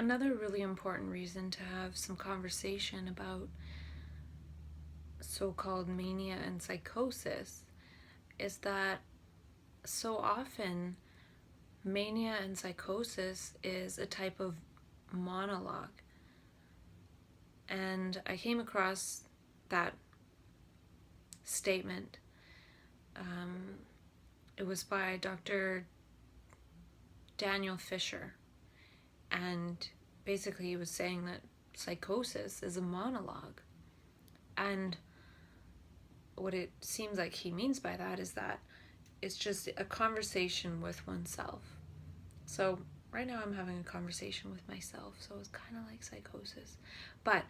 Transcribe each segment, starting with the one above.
Another really important reason to have some conversation about so-called mania and psychosis is that so often mania and psychosis is a type of monologue. And I came across that statement. It was by Dr. Daniel Fisher. And basically he was saying that psychosis is a monologue. And what it seems like he means by that is that it's just a conversation with oneself. So right now I'm having a conversation with myself, so it's kind of like psychosis. But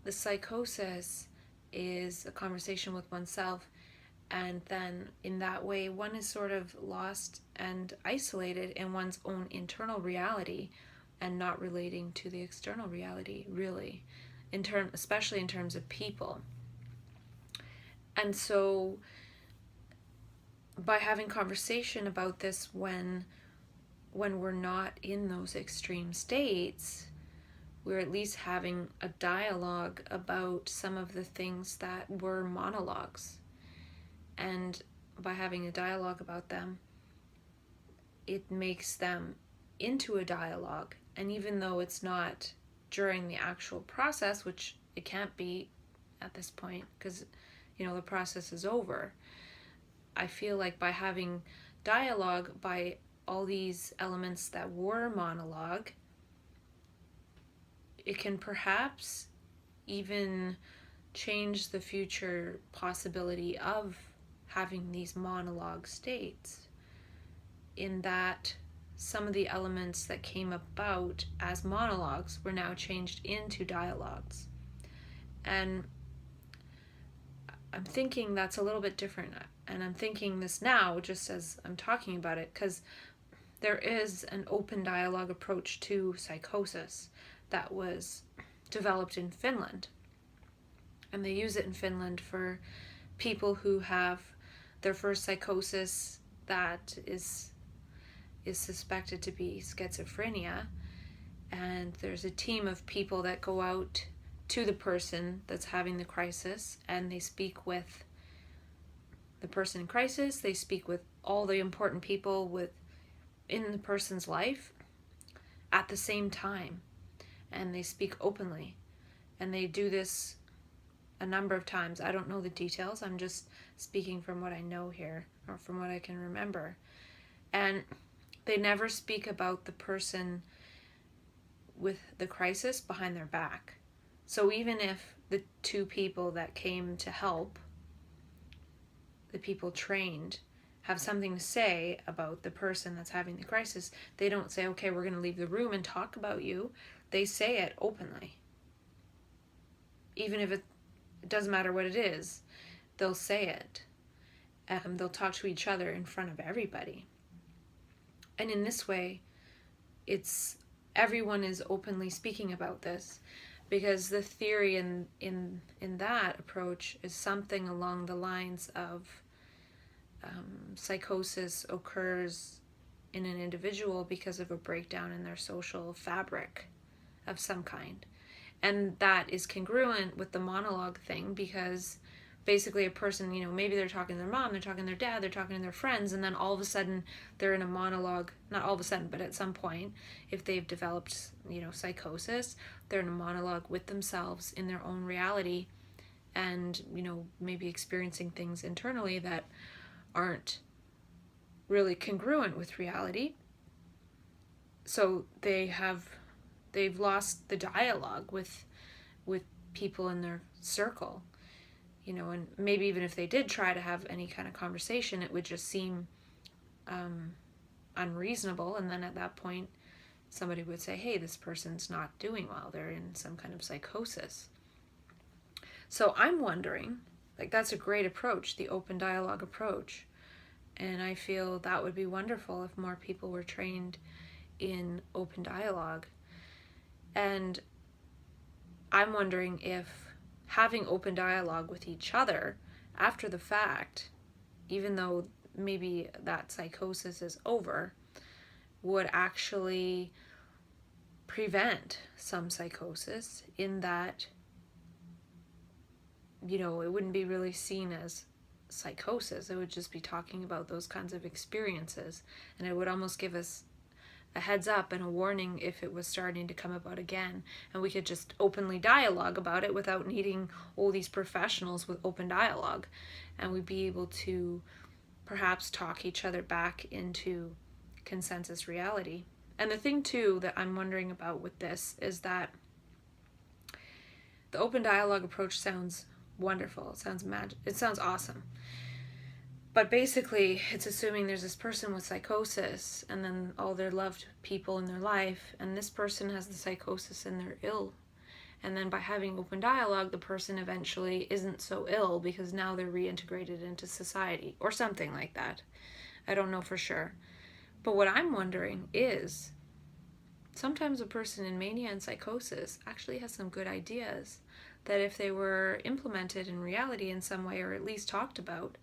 the psychosis is a conversation with oneself, and then in that way one is sort of lost and isolated in one's own internal reality and not relating to the external reality, really, especially in terms of people. And so by having conversation about this when we're not in those extreme states, we're at least having a dialogue about some of the things that were monologues. And by having a dialogue about them, it makes them into a dialogue. And even though it's not during the actual process, which it can't be at this point because, the process is over, I feel like by having dialogue by all these elements that were monologue, it can perhaps even change the future possibility of having these monologue states, in that some of the elements that came about as monologues were now changed into dialogues. And I'm thinking that's a little bit different. And I'm thinking this now just as I'm talking about it, because there is an open dialogue approach to psychosis that was developed in Finland. And they use it in Finland for people who have their first psychosis that is suspected to be schizophrenia. And there's a team of people that go out to the person that's having the crisis, and they speak with the person in crisis, they speak with all the important people in the person's life at the same time, and they speak openly. And they do this a number of times. I don't know the details, I'm just speaking from what I know here, or from what I can remember. And they never speak about the person with the crisis behind their back. So even if the two people that came to help, the people trained, have something to say about the person that's having the crisis, they don't say, okay, we're going to leave the room and talk about you. They say it openly. Even if it doesn't matter what it is, they'll say it. They'll talk to each other in front of everybody. And in this way, everyone is openly speaking about this, because the theory in that approach is something along the lines of psychosis occurs in an individual because of a breakdown in their social fabric of some kind. And that is congruent with the monologue thing, because basically a person, maybe they're talking to their mom, they're talking to their dad, they're talking to their friends, and then all of a sudden they're in a monologue. Not all of a sudden, but at some point, if they've developed, psychosis, they're in a monologue with themselves in their own reality, and, maybe experiencing things internally that aren't really congruent with reality. So they've lost the dialogue with people in their circle. And maybe even if they did try to have any kind of conversation, it would just seem unreasonable. And then at that point, somebody would say, hey, this person's not doing well. They're in some kind of psychosis. So I'm wondering, that's a great approach, the open dialogue approach. And I feel that would be wonderful if more people were trained in open dialogue. And I'm wondering if having open dialogue with each other after the fact, even though maybe that psychosis is over, would actually prevent some psychosis, in that, you know, it wouldn't be really seen as psychosis. It would just be talking about those kinds of experiences, and it would almost give us a heads up and a warning if it was starting to come about again, and we could just openly dialogue about it without needing all these professionals with open dialogue, and we'd be able to perhaps talk each other back into consensus reality. And the thing too that I'm wondering about with this is that the open dialogue approach sounds wonderful. It sounds awesome. But basically, it's assuming there's this person with psychosis and then all their loved people in their life, and this person has the psychosis and they're ill. And then by having open dialogue, the person eventually isn't so ill because now they're reintegrated into society or something like that. I don't know for sure. But what I'm wondering is, sometimes a person in mania and psychosis actually has some good ideas that if they were implemented in reality in some way, or at least talked about,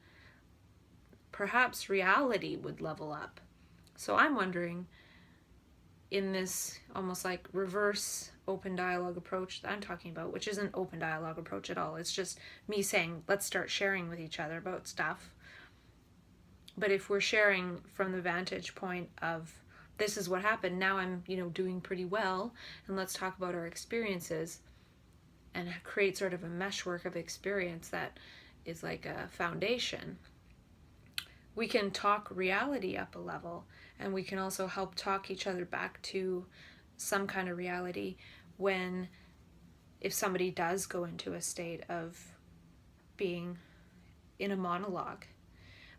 perhaps reality would level up. So I'm wondering, in this almost like reverse open dialogue approach that I'm talking about, which isn't open dialogue approach at all, it's just me saying, let's start sharing with each other about stuff. But if we're sharing from the vantage point of, this is what happened, now I'm, doing pretty well, and let's talk about our experiences and create sort of a meshwork of experience that is like a foundation. We can talk reality up a level, and we can also help talk each other back to some kind of reality if somebody does go into a state of being in a monologue.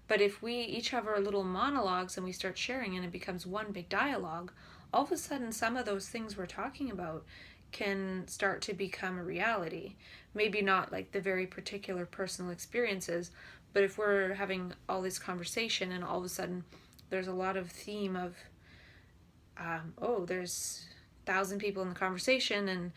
But if we each have our little monologues and we start sharing and it becomes one big dialogue, all of a sudden some of those things we're talking about can start to become a reality. Maybe not like the very particular personal experiences, but if we're having all this conversation and all of a sudden there's a lot of theme of, there's 1,000 people in the conversation and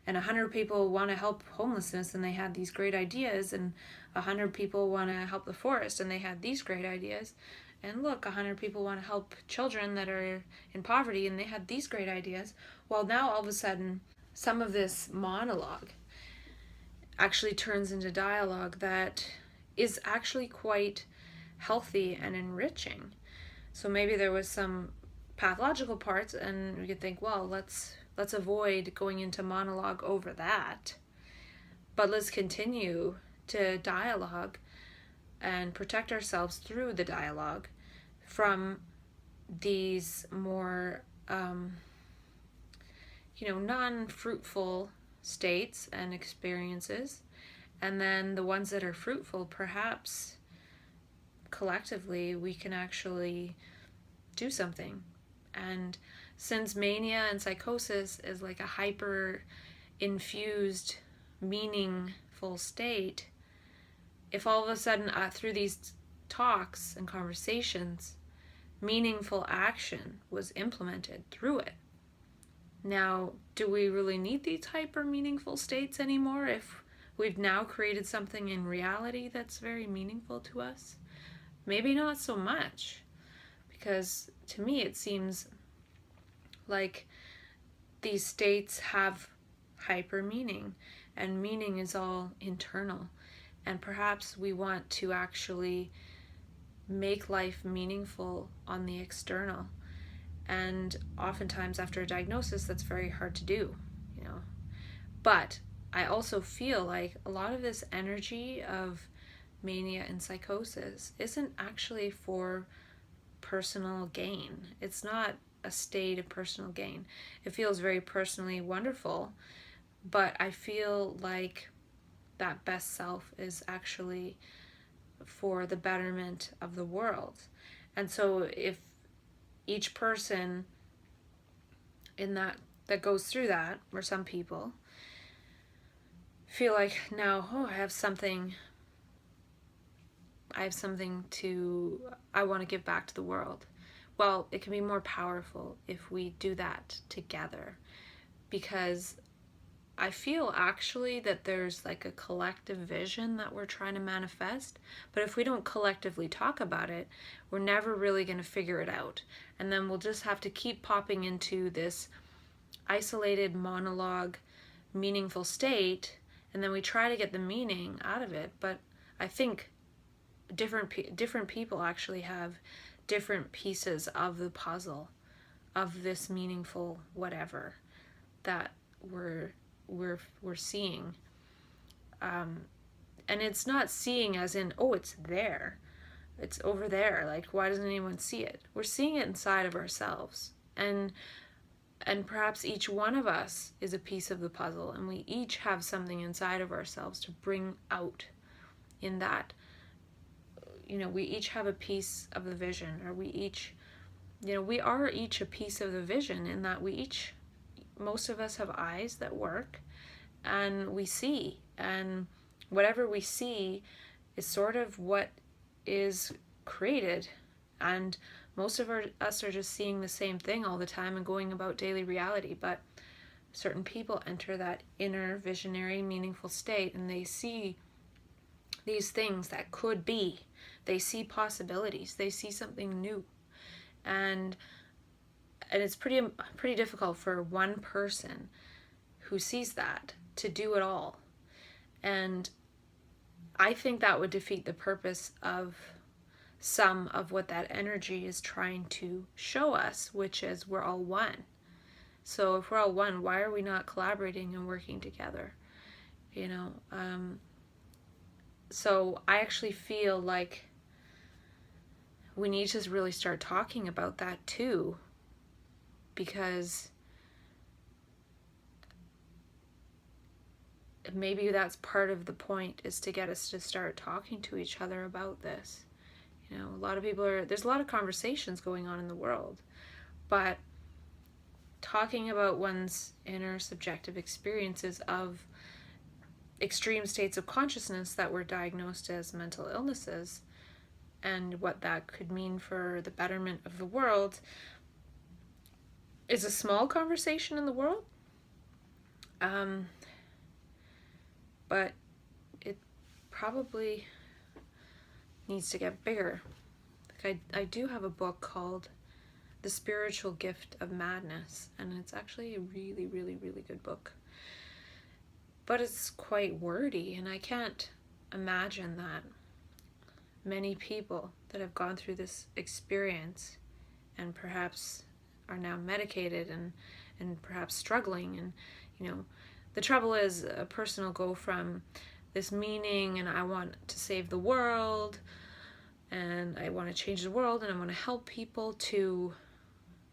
100 people want to help homelessness and they had these great ideas, and 100 people want to help the forest and they had these great ideas, and look, 100 people want to help children that are in poverty and they had these great ideas. Well, now all of a sudden some of this monologue actually turns into dialogue that is actually quite healthy and enriching. So maybe there was some pathological parts, and we could think, well, let's avoid going into monologue over that, but let's continue to dialogue and protect ourselves through the dialogue from these more non-fruitful states and experiences, and then the ones that are fruitful, perhaps collectively we can actually do something. And since mania and psychosis is like a hyper infused meaningful state, if all of a sudden through these talks and conversations meaningful action was implemented through it, now do we really need these hyper meaningful states anymore if we've now created something in reality that's very meaningful to us? Maybe not so much, because to me it seems like these states have hyper meaning, and meaning is all internal, and perhaps we want to actually make life meaningful on the external, and oftentimes after a diagnosis that's very hard to do, but I also feel like a lot of this energy of mania and psychosis isn't actually for personal gain. It's not a state of personal gain. It feels very personally wonderful, but I feel like that best self is actually for the betterment of the world. And so if each person in that goes through that, or some people feel like now, I have something I want to give back to the world. Well, it can be more powerful if we do that together, because I feel actually that there's like a collective vision that we're trying to manifest, but if we don't collectively talk about it, we're never really going to figure it out. And then we'll just have to keep popping into this isolated monologue, meaningful state, and then we try to get the meaning out of it. But I think different people actually have different pieces of the puzzle of this meaningful whatever that we're seeing. And it's not seeing as in, oh, it's there, it's over there, like, why doesn't anyone see it? We're seeing it inside of ourselves, and perhaps each one of us is a piece of the puzzle, and we each have something inside of ourselves to bring out in that. We each have a piece of the vision, or we each, we are each a piece of the vision, in that most of us have eyes that work, and we see, and whatever we see is sort of what is created, and most of us are just seeing the same thing all the time and going about daily reality. But certain people enter that inner visionary meaningful state, and they see these things that could be. They see possibilities, they see something new, and it's pretty difficult for one person who sees that to do it all. And I think that would defeat the purpose of some of what that energy is trying to show us, which is we're all one. So if we're all one, why are we not collaborating and working together? So I actually feel like we need to really start talking about that too, because maybe that's part of the point, is to get us to start talking to each other about this. A lot of people there's a lot of conversations going on in the world, but talking about one's inner subjective experiences of extreme states of consciousness that were diagnosed as mental illnesses, and what that could mean for the betterment of the world, is a small conversation in the world. But it probably needs to get bigger. Like I do have a book called The Spiritual Gift of Madness, and it's actually a really, really, really good book. But it's quite wordy, and I can't imagine that many people that have gone through this experience and perhaps are now medicated and perhaps struggling, and the trouble is, a person will go from this meaning, and I want to save the world, and I want to change the world, and I want to help people, to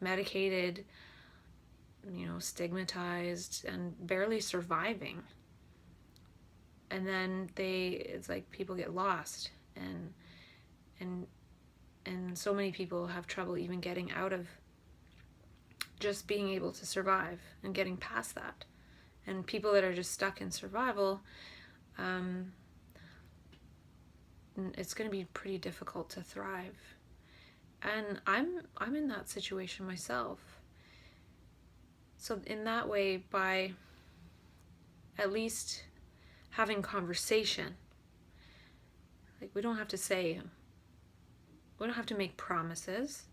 medicated, stigmatized, and barely surviving. And then it's like people get lost, and so many people have trouble even getting out of just being able to survive and getting past that. And people that are just stuck in survival, it's going to be pretty difficult to thrive. And I'm in that situation myself. So in that way, by at least having conversation, like, we don't have to make promises.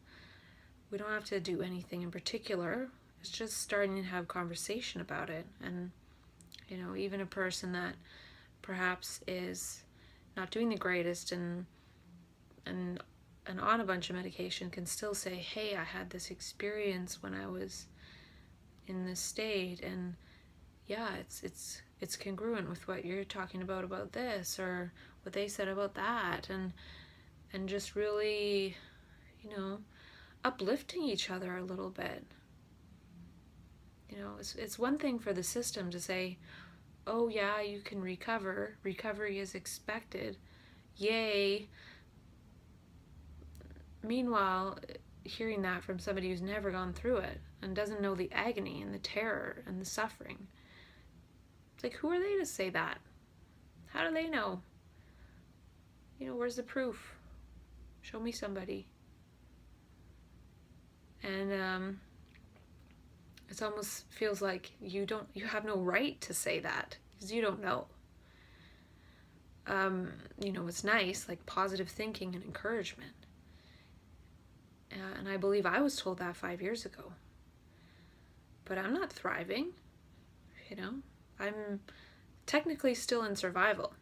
We don't have to do anything in particular. It's just starting to have conversation about it. And, even a person that perhaps is not doing the greatest and on a bunch of medication can still say, hey, I had this experience when I was in this state, and yeah, it's congruent with what you're talking about this, or what they said about that, and just really, uplifting each other a little bit. It's one thing for the system to say, oh yeah, you can recover. Recovery is expected. Yay. Meanwhile, hearing that from somebody who's never gone through it and doesn't know the agony and the terror and the suffering, it's like, who are they to say that? How do they know? Where's the proof? Show me somebody. And it almost feels like you have no right to say that, because you don't know. It's nice, like positive thinking and encouragement. And I believe I was told that 5 years ago. but I'm not thriving, you know? I'm technically still in survival.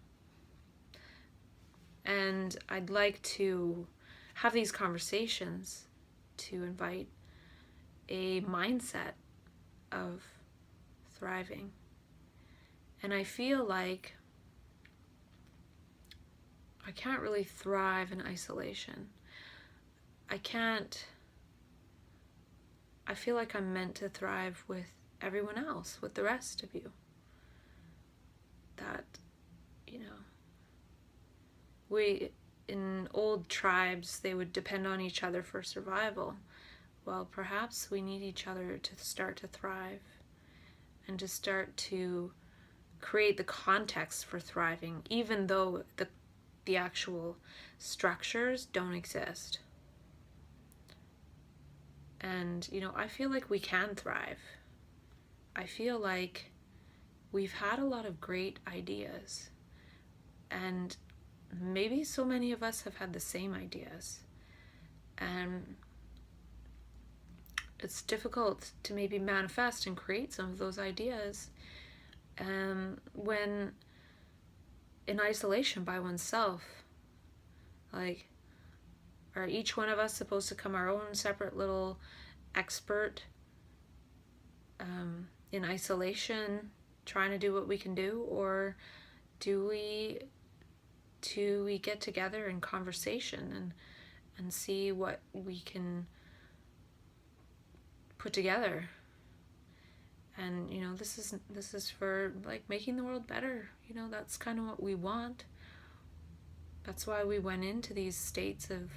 And I'd like to have these conversations to invite a mindset of thriving. And I feel like I can't really thrive in isolation. I feel like I'm meant to thrive with everyone else, with the rest of you. That, you know, in old tribes, they would depend on each other for survival. Well, perhaps we need each other to start to thrive and to start to create the context for thriving, even though the actual structures don't exist. And, you know, I feel like we can thrive. I feel like we've had a lot of great ideas, and maybe so many of us have had the same ideas, and it's difficult to maybe manifest and create some of those ideas when in isolation by oneself. Like, are each one of us supposed to become our own separate little expert in isolation, trying to do what we can do, or do we get together in conversation and see what we can put together? And, you know, this is for, like, making the world better. You know, that's kind of what we want. That's why we went into these states of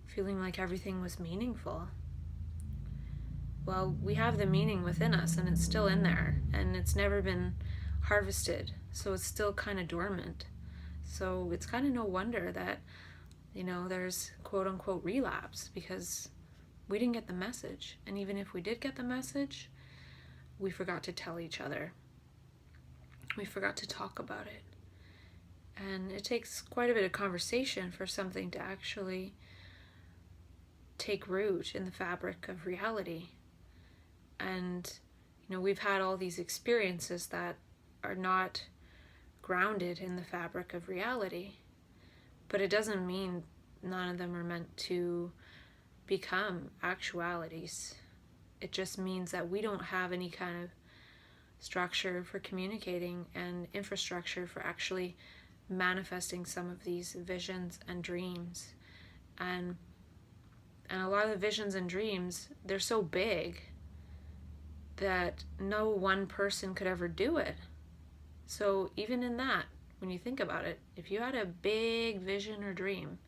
feeling like everything was meaningful. Well, we have the meaning within us, and it's still in there, and it's never been harvested, so it's still kind of dormant. So it's kind of no wonder that, you know, there's quote-unquote relapse, because we didn't get the message. And even if we did get the message, we forgot to tell each other. We forgot to talk about it. And it takes quite a bit of conversation for something to actually take root in the fabric of reality. And, you know, we've had all these experiences that are not grounded in the fabric of reality. But it doesn't mean none of them are meant to become actualities. It just means that we don't have any kind of structure for communicating and infrastructure for actually manifesting some of these visions and dreams. And a lot of the visions and dreams, they're so big that no one person could ever do it. So even in that, when you think about it, if you had a big vision or dream,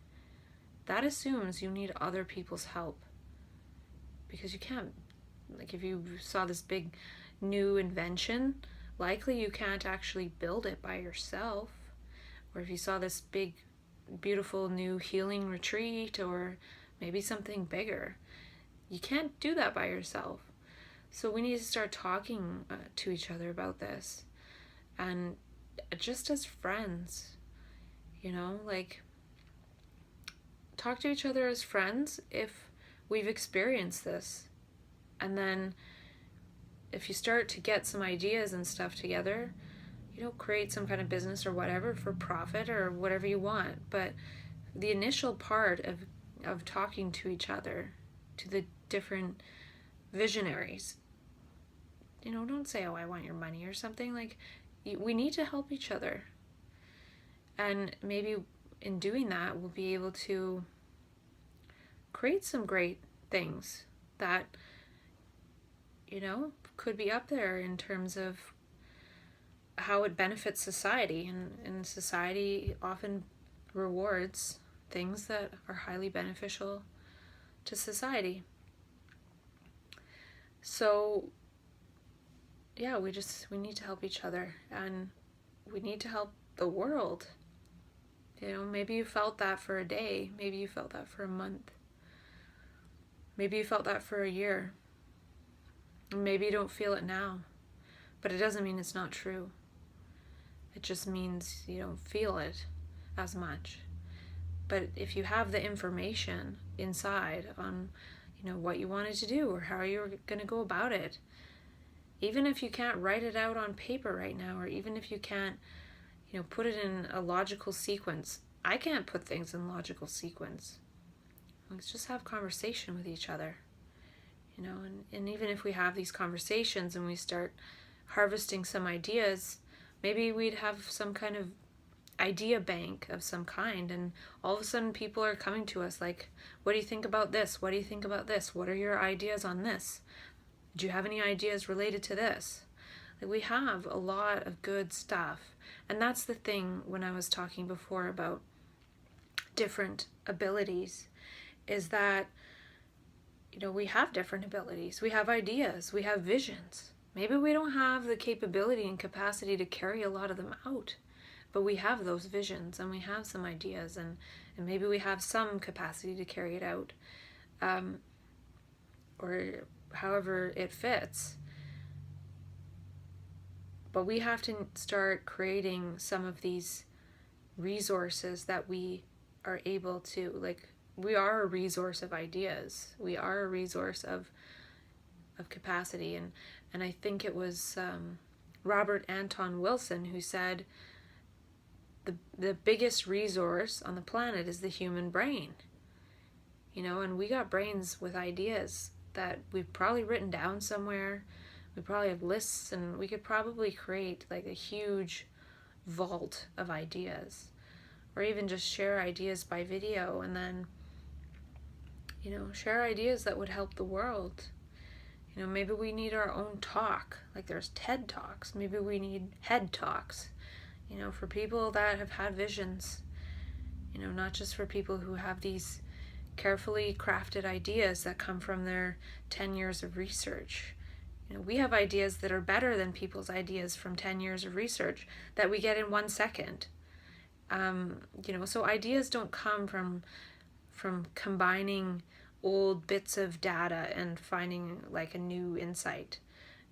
that assumes you need other people's help. Because you can't, like, if you saw this big new invention, likely you can't actually build it by yourself. Or if you saw this big, beautiful new healing retreat, or maybe something bigger, you can't do that by yourself. So we need to start talking to each other about this. And just as friends, you know, like, talk to each other as friends if we've experienced this. And then if you start to get some ideas and stuff together, you know, create some kind of business or whatever for profit or whatever you want. But the initial part of talking to each other, to the different visionaries, you know, don't say, oh, I want your money or something. Like, we need to help each other. And maybe in doing that, we'll be able to create some great things that, you know, could be up there in terms of how it benefits society. And society often rewards things that are highly beneficial to society. So, yeah, we need to help each other, and we need to help the world. You know, maybe you felt that for a day, maybe you felt that for a month, maybe you felt that for a year, maybe you don't feel it now, but it doesn't mean it's not true. It just means you don't feel it as much. But if you have the information inside on, you know, what you wanted to do or how you were going to go about it, Even if you can't write it out on paper right now, or even if you can't, put it in a logical sequence. I can't put things in logical sequence. Let's just have conversation with each other. And even if we have these conversations and we start harvesting some ideas, maybe we'd have some kind of idea bank of some kind, and all of a sudden people are coming to us like, what do you think about this? What do you think about this? What are your ideas on this? Do you have any ideas related to this? Like, we have a lot of good stuff. And that's the thing when I was talking before about different abilities, is that we have different abilities. We have ideas. We have visions. Maybe we don't have the capability and capacity to carry a lot of them out, but we have those visions and we have some ideas, and maybe we have some capacity to carry it out, or however it fits. But we have to start creating some of these resources that we are able to, like, we are a resource of ideas. We are a resource of capacity. And I think it was Robert Anton Wilson who said the biggest resource on the planet is the human brain. And we got brains with ideas that we've probably written down somewhere. We probably have lists, and we could probably create like a huge vault of ideas, or even just share ideas by video, and then share ideas that would help the world. Maybe we need our own talk, like there's TED Talks. Maybe we need head talks, for people that have had visions, not just for people who have these carefully crafted ideas that come from their 10 years of research. We have ideas that are better than people's ideas from 10 years of research that we get in 1 second. So ideas don't come from combining old bits of data and finding like a new insight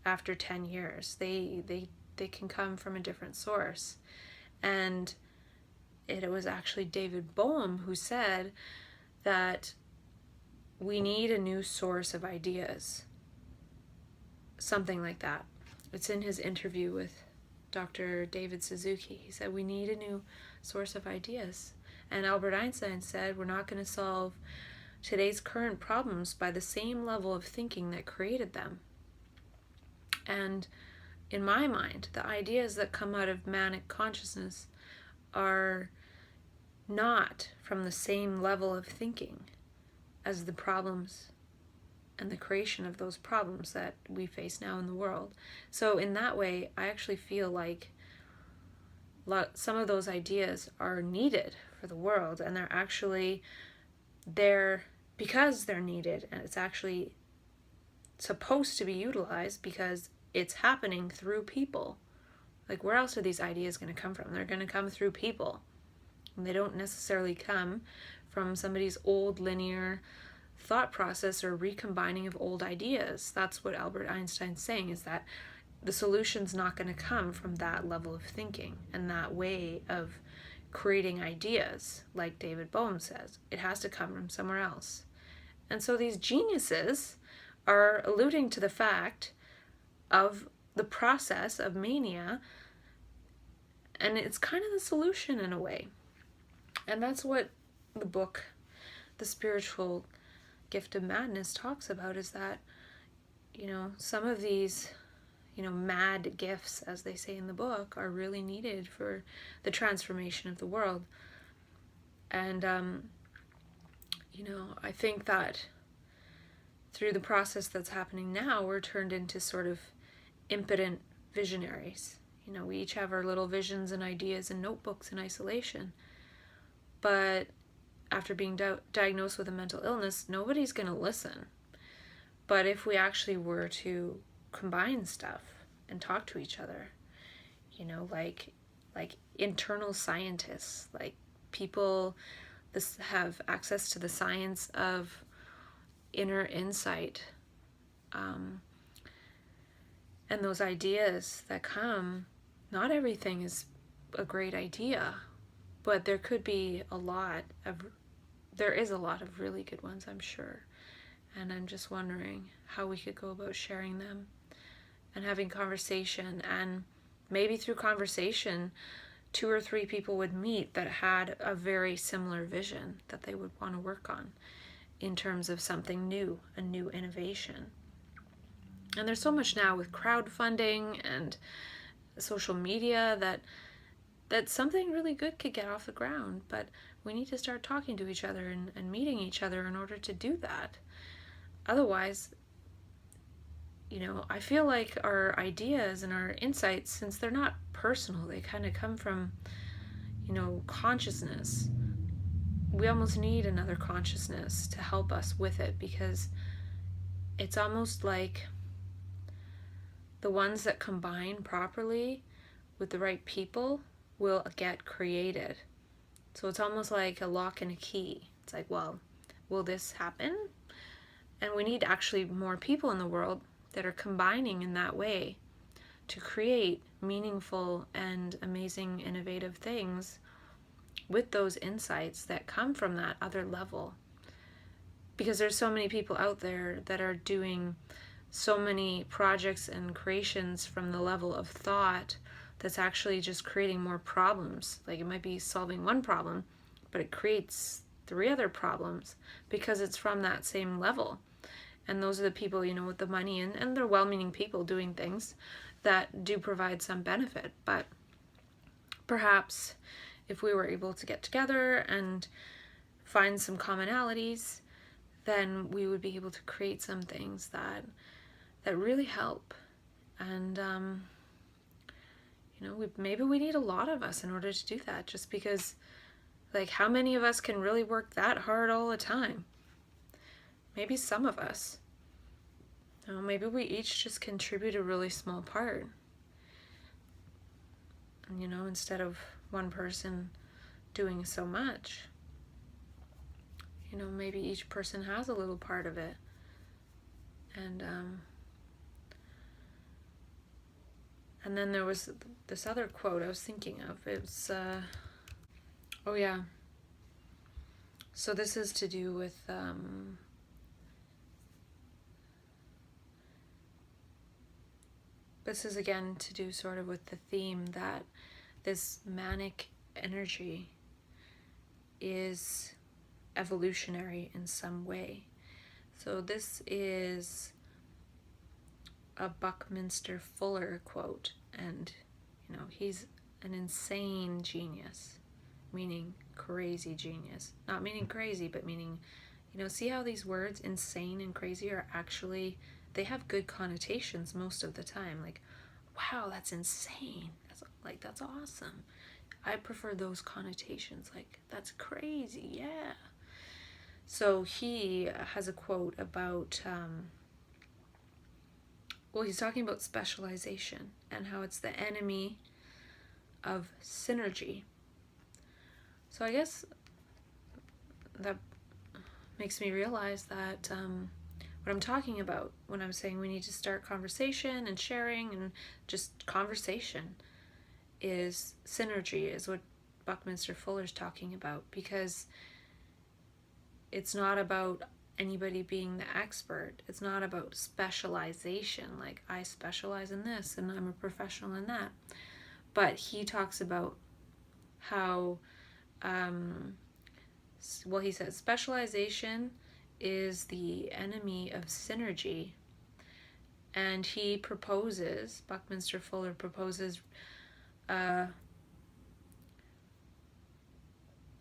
after 10 years. They can come from a different source. And it was actually David Bohm who said that we need a new source of ideas. Something like that. It's in his interview with Dr. David Suzuki. He said we need a new source of ideas. And Albert Einstein said we're not going to solve today's current problems by the same level of thinking that created them. And in my mind, the ideas that come out of manic consciousness are not from the same level of thinking as the problems and the creation of those problems that we face now in the world. So in that way, I actually feel like some of those ideas are needed for the world, and they're actually there because they're needed, and it's actually supposed to be utilized because it's happening through people. Like, where else are these ideas going to come from? They're going to come through people. And they don't necessarily come from somebody's old linear thought process or recombining of old ideas. That's what Albert Einstein's saying, is that the solution's not going to come from that level of thinking and that way of creating ideas, like David Bohm says. It has to come from somewhere else. And so these geniuses are alluding to the fact of the process of mania, and it's kind of the solution in a way. And that's what the book, The Spiritual Gift of Madness, talks about, is that, some of these, mad gifts, as they say in the book, are really needed for the transformation of the world. And, I think that through the process that's happening now, we're turned into sort of impotent visionaries. We each have our little visions and ideas and notebooks in isolation. But after being diagnosed with a mental illness, nobody's going to listen. But if we actually were to combine stuff and talk to each other, like internal scientists, like people have access to the science of inner insight, and those ideas that come, not everything is a great idea, but there is a lot of really good ones, I'm sure. And I'm just wondering how we could go about sharing them and having conversation, and maybe through conversation 2 or 3 people would meet that had a very similar vision that they would want to work on in terms of something new, a new innovation. And there's so much now with crowdfunding and social media that something really good could get off the ground, but we need to start talking to each other and meeting each other in order to do that. Otherwise, I feel like our ideas and our insights, since they're not personal, they kind of come from, consciousness. We almost need another consciousness to help us with it, because it's almost like the ones that combine properly with the right people will get created. So it's almost like a lock and a key. It's like, well, will this happen? And we need actually more people in the world that are combining in that way to create meaningful and amazing, innovative things with those insights that come from that other level. Because there's so many people out there that are doing so many projects and creations from the level of thought that's actually just creating more problems. Like, it might be solving one problem, but it creates 3 other problems because it's from that same level. And those are the people, with the money, and they're well-meaning people doing things that do provide some benefit. But perhaps if we were able to get together and find some commonalities, then we would be able to create some things that really help. And maybe we need a lot of us in order to do that, just because, like, how many of us can really work that hard all the time? Maybe some of us. Maybe we each just contribute a really small part. And, instead of one person doing so much, maybe each person has a little part of it. And then there was this other quote I was thinking of. It's, oh yeah. So this is to do with, this is again to do sort of with the theme that this manic energy is evolutionary in some way. So this is a Buckminster Fuller quote, and he's an insane genius, meaning crazy genius. Not meaning crazy, but meaning, see how these words insane and crazy are actually, they have good connotations most of the time. Like, wow, that's insane. That's awesome. I prefer those connotations. Like, that's crazy, yeah. So he has a quote about, he's talking about specialization and how it's the enemy of synergy. So I guess that makes me realize that what I'm talking about when I'm saying we need to start conversation and sharing and just conversation is synergy, is what Buckminster Fuller's talking about, because it's not about anybody being the expert. It's not about specialization, like I specialize in this and I'm a professional in that. But he talks about how, he says specialization is the enemy of synergy. And he proposes, Buckminster Fuller proposes a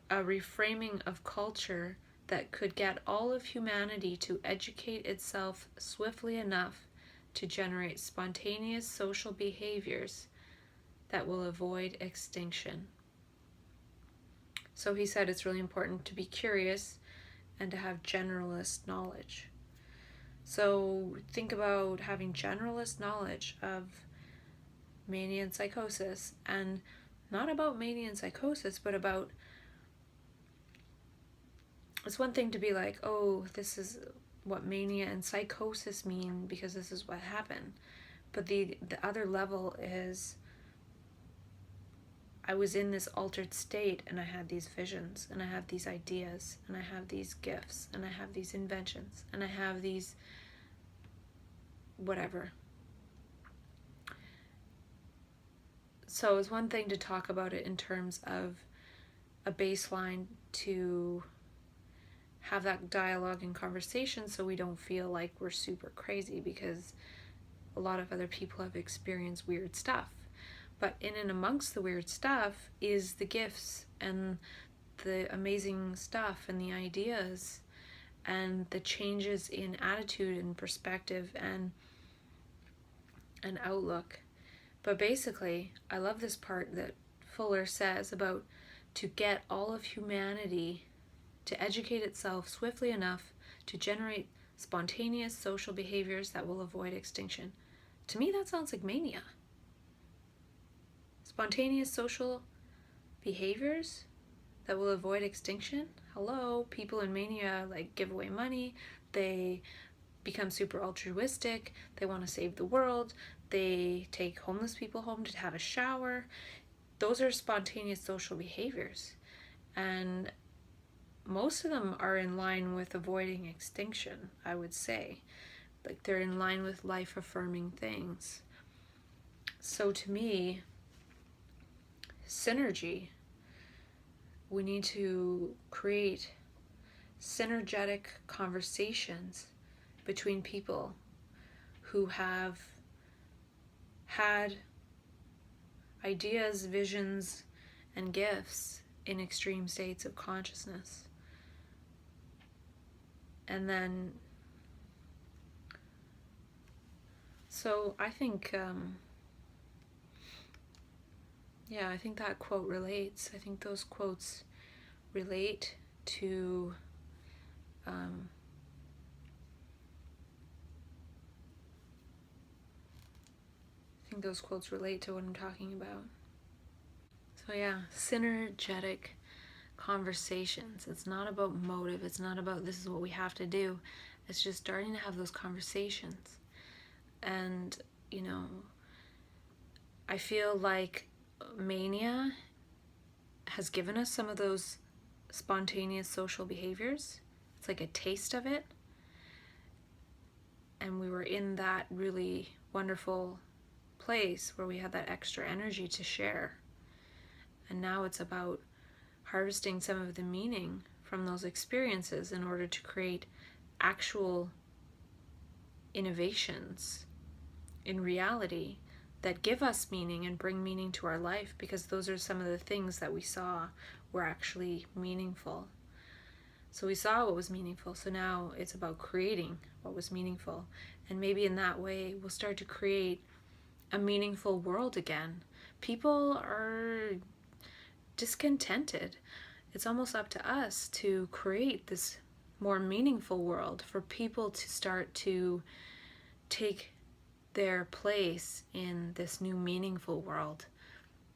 reframing of culture that could get all of humanity to educate itself swiftly enough to generate spontaneous social behaviors that will avoid extinction. So he said it's really important to be curious and to have generalist knowledge. So think about having generalist knowledge of mania and psychosis, and not about mania and psychosis, but about, it's one thing to be like, oh, this is what mania and psychosis mean because this is what happened. But the other level is, I was in this altered state and I had these visions and I have these ideas and I have these gifts and I have these inventions and I have these whatever. So it's one thing to talk about it in terms of a baseline to have that dialogue and conversation so we don't feel like we're super crazy, because a lot of other people have experienced weird stuff. But in and amongst the weird stuff is the gifts and the amazing stuff and the ideas and the changes in attitude and perspective and outlook. But basically, I love this part that Fuller says about to get all of humanity to educate itself swiftly enough to generate spontaneous social behaviors that will avoid extinction. To me, that sounds like mania. Spontaneous social behaviors that will avoid extinction? Hello, people in mania like give away money, they become super altruistic, they want to save the world, they take homeless people home to have a shower. Those are spontaneous social behaviors. And most of them are in line with avoiding extinction, I would say. Like they're in line with life-affirming things. So to me, synergy, we need to create synergetic conversations between people who have had ideas, visions, and gifts in extreme states of consciousness. And then, so I think, I think that quote relates. I think those quotes relate to I think those quotes relate to what I'm talking about. So yeah, synergetic conversations. It's not about motive. It's not about this is what we have to do. It's just starting to have those conversations. And, you know, I feel like mania has given us some of those spontaneous social behaviors. It's like a taste of it. And we were in that really wonderful place where we had that extra energy to share. And now it's about harvesting some of the meaning from those experiences in order to create actual innovations in reality that give us meaning and bring meaning to our life, because those are some of the things that we saw were actually meaningful. So we saw what was meaningful, so now it's about creating what was meaningful. And maybe in that way we'll start to create a meaningful world again. People are discontented. It's almost up to us to create this more meaningful world for people to start to take their place in this new meaningful world.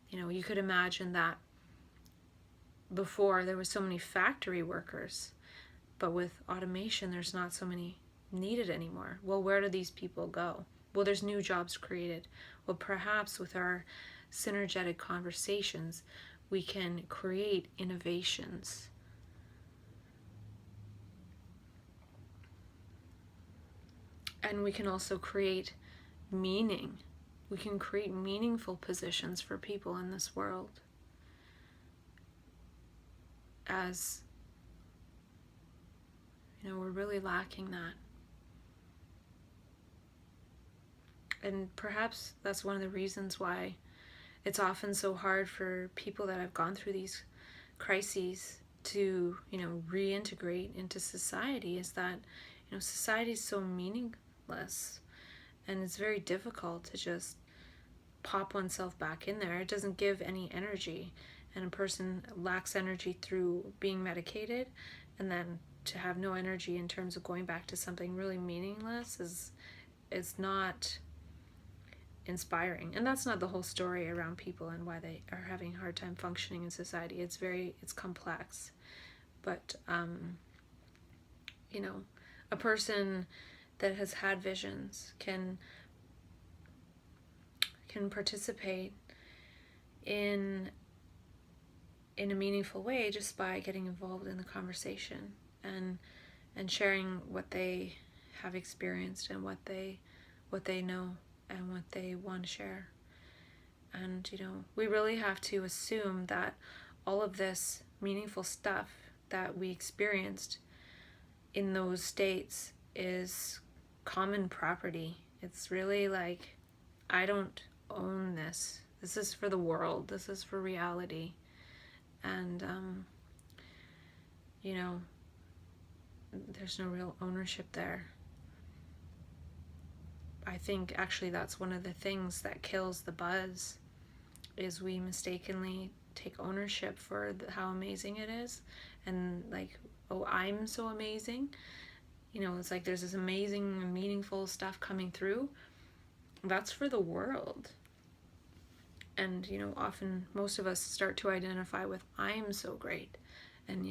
You know, you could imagine that before there were so many factory workers, but with automation there's not so many needed anymore. Well, where do these people go? Well, there's new jobs created. Well, perhaps with our synergetic conversations we can create innovations. And we can also create meaning. We can create meaningful positions for people in this world. As, you know, we're really lacking that. And perhaps that's one of the reasons why it's often so hard for people that have gone through these crises to, you know, reintegrate into society, is that, you know, society is so meaningless and it's very difficult to just pop oneself back in there. It doesn't give any energy, and a person lacks energy through being medicated, and then to have no energy in terms of going back to something really meaningless is not inspiring. And that's not the whole story around people and why they are having a hard time functioning in society. It's complex. But you know, a person that has had visions can participate in a meaningful way just by getting involved in the conversation and sharing what they have experienced and what they know and what they want to share. And, we really have to assume that all of this meaningful stuff that we experienced in those states is common property. It's really like, I don't own this. This is for the world. This is for reality. And, there's no real ownership there. I think actually that's one of the things that kills the buzz, is we mistakenly take ownership for how amazing it is, and like, oh, I'm so amazing. It's like there's this amazing and meaningful stuff coming through. That's for the world. And, often most of us start to identify with, I'm so great. And,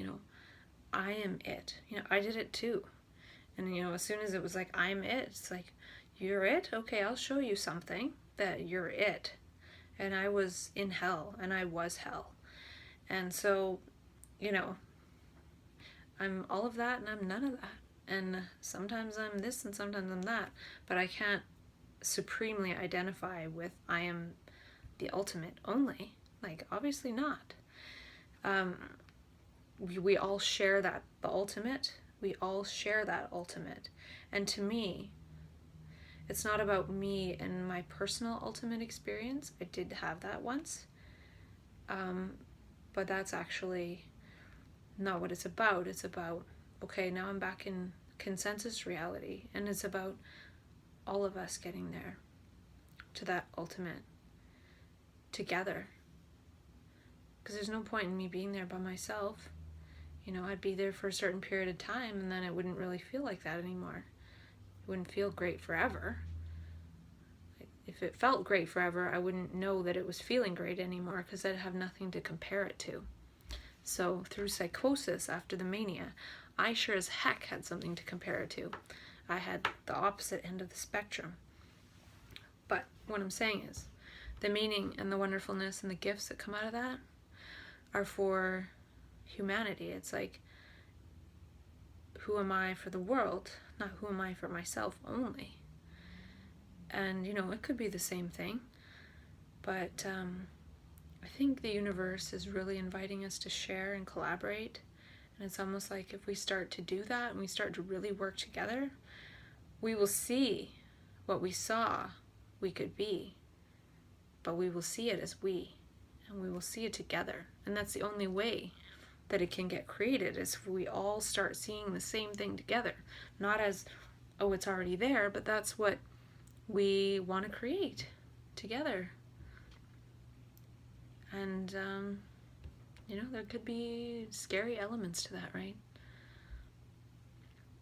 I am it. I did it too. And, as soon as it was like, I'm it, it's like, you're it? Okay, I'll show you something that you're it. And I was in hell, and I was hell. And so, I'm all of that, and I'm none of that. And sometimes I'm this, and sometimes I'm that. But I can't supremely identify with, I am the ultimate only. Like, obviously not. We all share that, the ultimate. We all share that ultimate. And to me, it's not about me and my personal ultimate experience. I did have that once. But that's actually not what it's about. It's about, okay, now I'm back in consensus reality. And it's about all of us getting there to that ultimate together. Because there's no point in me being there by myself. I'd be there for a certain period of time, and then it wouldn't really feel like that anymore. It wouldn't feel great forever. If it felt great forever, I wouldn't know that it was feeling great anymore, because I'd have nothing to compare it to. So through psychosis after the mania, I sure as heck had something to compare it to. I had the opposite end of the spectrum. But what I'm saying is, the meaning and the wonderfulness and the gifts that come out of that are for humanity. It's like, who am I for the world, not who am I for myself only. And, it could be the same thing. But I think the universe is really inviting us to share and collaborate. And it's almost like if we start to do that and we start to really work together, we will see what we saw we could be. But we will see it as we. And we will see it together. And that's the only way that it can get created, is if we all start seeing the same thing together. Not as, oh, it's already there, but that's what we want to create together. And, there could be scary elements to that, right?